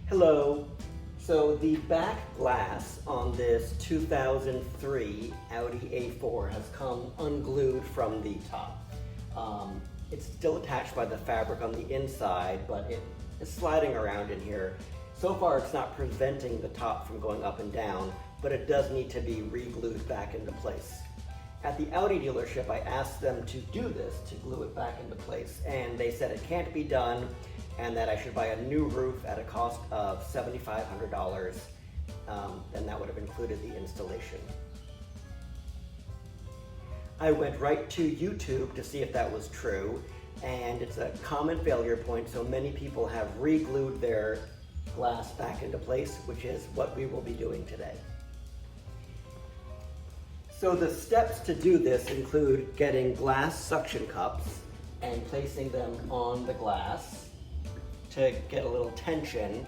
Hello. So the back glass on this 2003 Audi A4 has come unglued from the top. It's still attached by the fabric on the inside, but it is sliding around in here. So far it's not preventing the top from going up and down, but it does need to be re-glued back into place. At the Audi dealership, I asked them to do this, to glue it back into place, and they said it can't be done and that I should buy a new roof at a cost of $7,500, and that would have included the installation. I went right to YouTube to see if that was true, and it's a common failure point, so many people have re-glued their glass back into place, which is what we will be doing today. So the steps to do this include getting glass suction cups and placing them on the glass to get a little tension,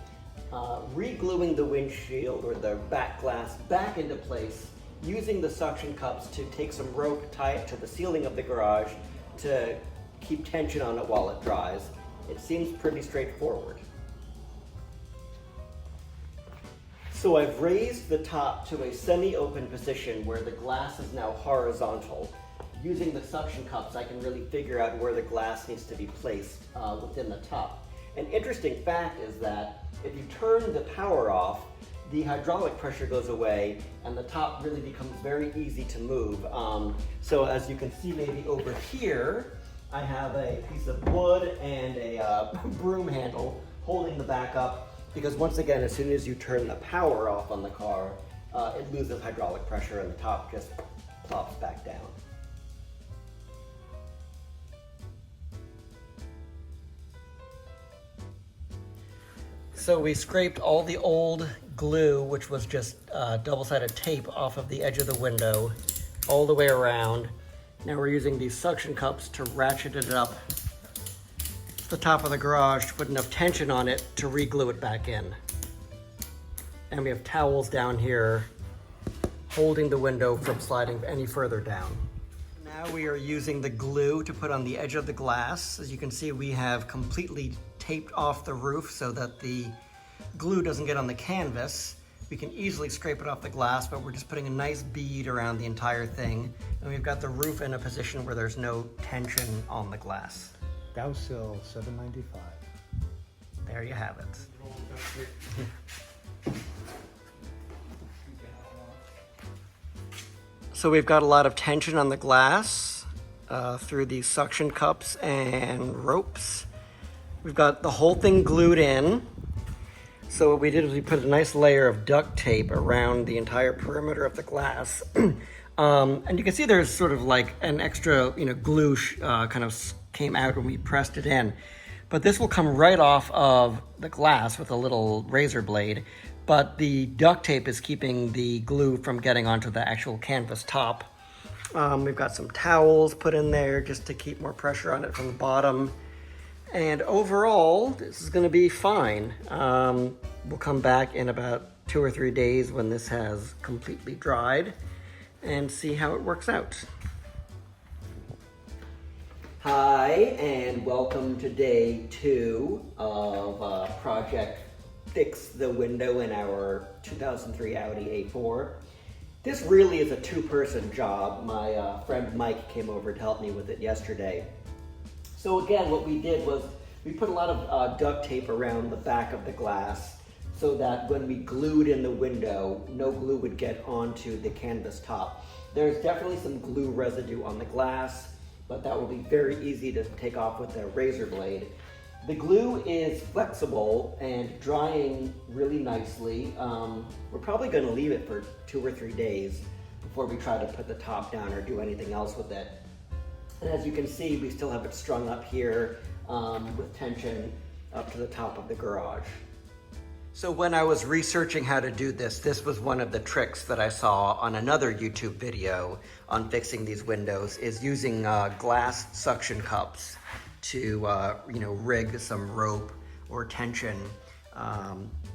re-gluing the windshield or the back glass back into place, using the suction cups to take some rope, tie it to the ceiling of the garage to keep tension on it while it dries. It seems pretty straightforward. So I've raised the top to a semi-open position where the glass is now horizontal. Using the suction cups, I can really figure out where the glass needs to be placed within the top. An interesting fact is that if you turn the power off, the hydraulic pressure goes away and the top really becomes very easy to move. So as you can see maybe over here, I have a piece of wood and a broom handle holding the back up, because once again, as soon as you turn the power off on the car, it loses hydraulic pressure and the top just plops back down. So we scraped all the old glue, which was just double-sided tape, off of the edge of the window all the way around. Now we're using these suction cups to ratchet it up to the top of the garage to put enough tension on it to re-glue it back in. And we have towels down here holding the window from sliding any further down. Now we are using the glue to put on the edge of the glass. As you can see, we have completely taped off the roof so that the glue doesn't get on the canvas. We can easily scrape it off the glass, but we're just putting a nice bead around the entire thing. And we've got the roof in a position where there's no tension on the glass. Dowsill $7.95. There you have it. So we've got a lot of tension on the glass through these suction cups and ropes. We've got the whole thing glued in. So what we did is we put a nice layer of duct tape around the entire perimeter of the glass. And you can see there's sort of like an extra, glue kind of came out when we pressed it in. But this will come right off of the glass with a little razor blade. But the duct tape is keeping the glue from getting onto the actual canvas top. We've got some towels put in there just to keep more pressure on it from the bottom. And overall, this is gonna be fine. We'll come back in about 2 or 3 days when this has completely dried and see how it works out. Hi, and welcome to day 2 of Project Fix the Window in our 2003 Audi A4. This really is a 2-person job. My friend Mike came over to help me with it yesterday. So again, what we did was we put a lot of duct tape around the back of the glass so that when we glued in the window, no glue would get onto the canvas top. There's definitely some glue residue on the glass, but that will be very easy to take off with a razor blade. The glue is flexible and drying really nicely. We're probably gonna leave it for 2 or 3 days before we try to put the top down or do anything else with it. And as you can see, we still have it strung up here with tension up to the top of the garage. So when I was researching how to do this, this was one of the tricks that I saw on another YouTube video on fixing these windows, is using glass suction cups to rig some rope or tension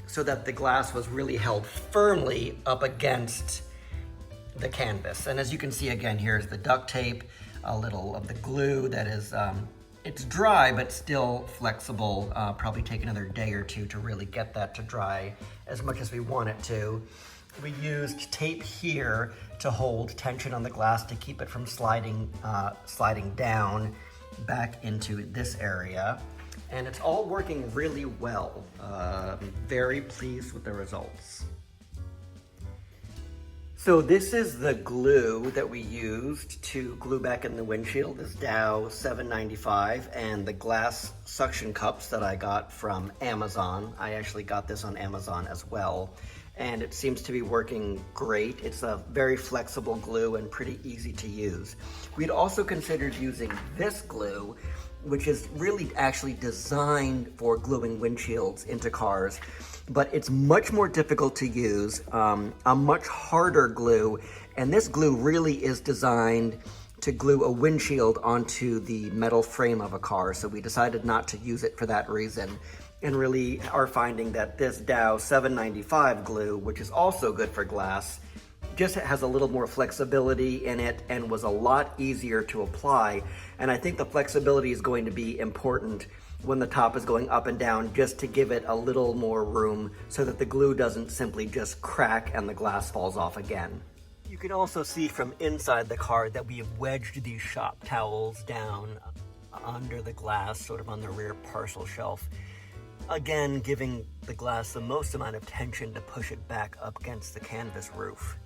so that the glass was really held firmly up against the canvas. And as you can see again, here's the duct tape, a little of the glue that is It's dry, but still flexible. Probably take another day or two to really get that to dry as much as we want it to. We used tape here to hold tension on the glass to keep it from sliding down back into this area. And it's all working really well. Very pleased with the results. So this is the glue that we used to glue back in the windshield, this Dow 795, and the glass suction cups that I got from Amazon. I actually got this on Amazon as well, and it seems to be working great. It's a very flexible glue and pretty easy to use. We'd also considered using this glue, which is really actually designed for gluing windshields into cars, but it's much more difficult to use, a much harder glue, and this glue really is designed to glue a windshield onto the metal frame of a car, so we decided not to use it for that reason, and really are finding that this Dow 795 glue, which is also good for glass, just has a little more flexibility in it and was a lot easier to apply. And I think the flexibility is going to be important when the top is going up and down, just to give it a little more room so that the glue doesn't simply just crack and the glass falls off again. You can also see from inside the car that we have wedged these shop towels down under the glass, sort of on the rear parcel shelf. Again, giving the glass the most amount of tension to push it back up against the canvas roof.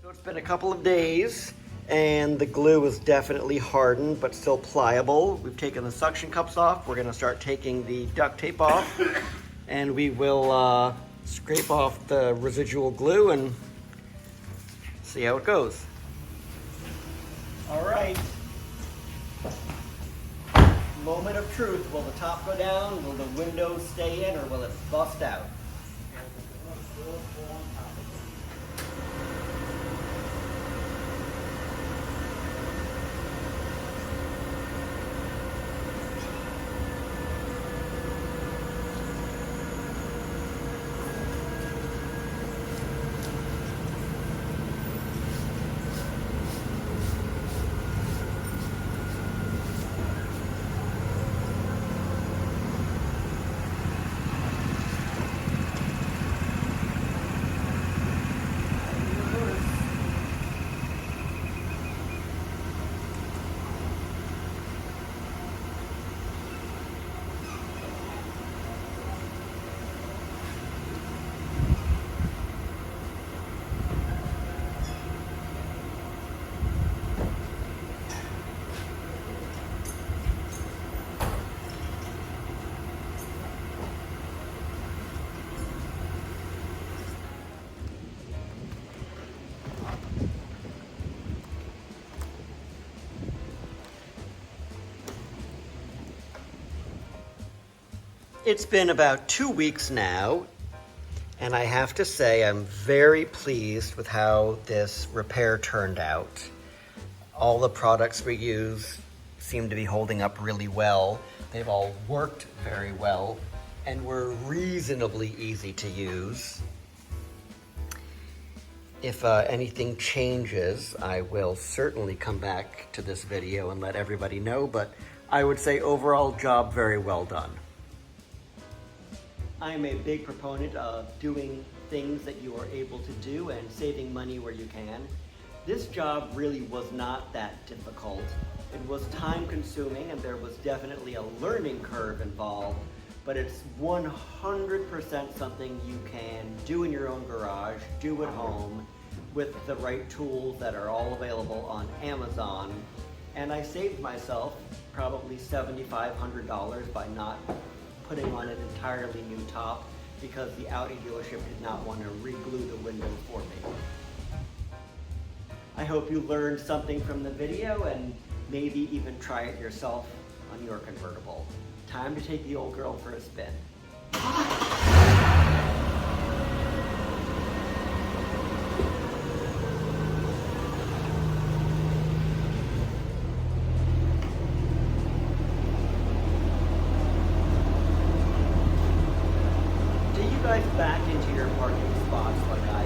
So it's been a couple of days, and the glue is definitely hardened, but still pliable. We've taken the suction cups off. We're gonna start taking the duct tape off, and we will scrape off the residual glue and see how it goes. All right. Moment of truth. Will the top go down? Will the window stay in, or will it bust out? It's been about 2 weeks now, and I have to say I'm very pleased with how this repair turned out. All the products we use seem to be holding up really well. They've all worked very well and were reasonably easy to use. If anything changes, I will certainly come back to this video and let everybody know, but I would say overall job very well done. I am a big proponent of doing things that you are able to do and saving money where you can. This job really was not that difficult. It was time consuming and there was definitely a learning curve involved, but it's 100% something you can do in your own garage, do at home, with the right tools that are all available on Amazon. And I saved myself probably $7,500 by not putting on an entirely new top because the Audi dealership did not want to re-glue the window for me. I hope you learned something from the video and maybe even try it yourself on your convertible. Time to take the old girl for a spin. Back into your parking spots like I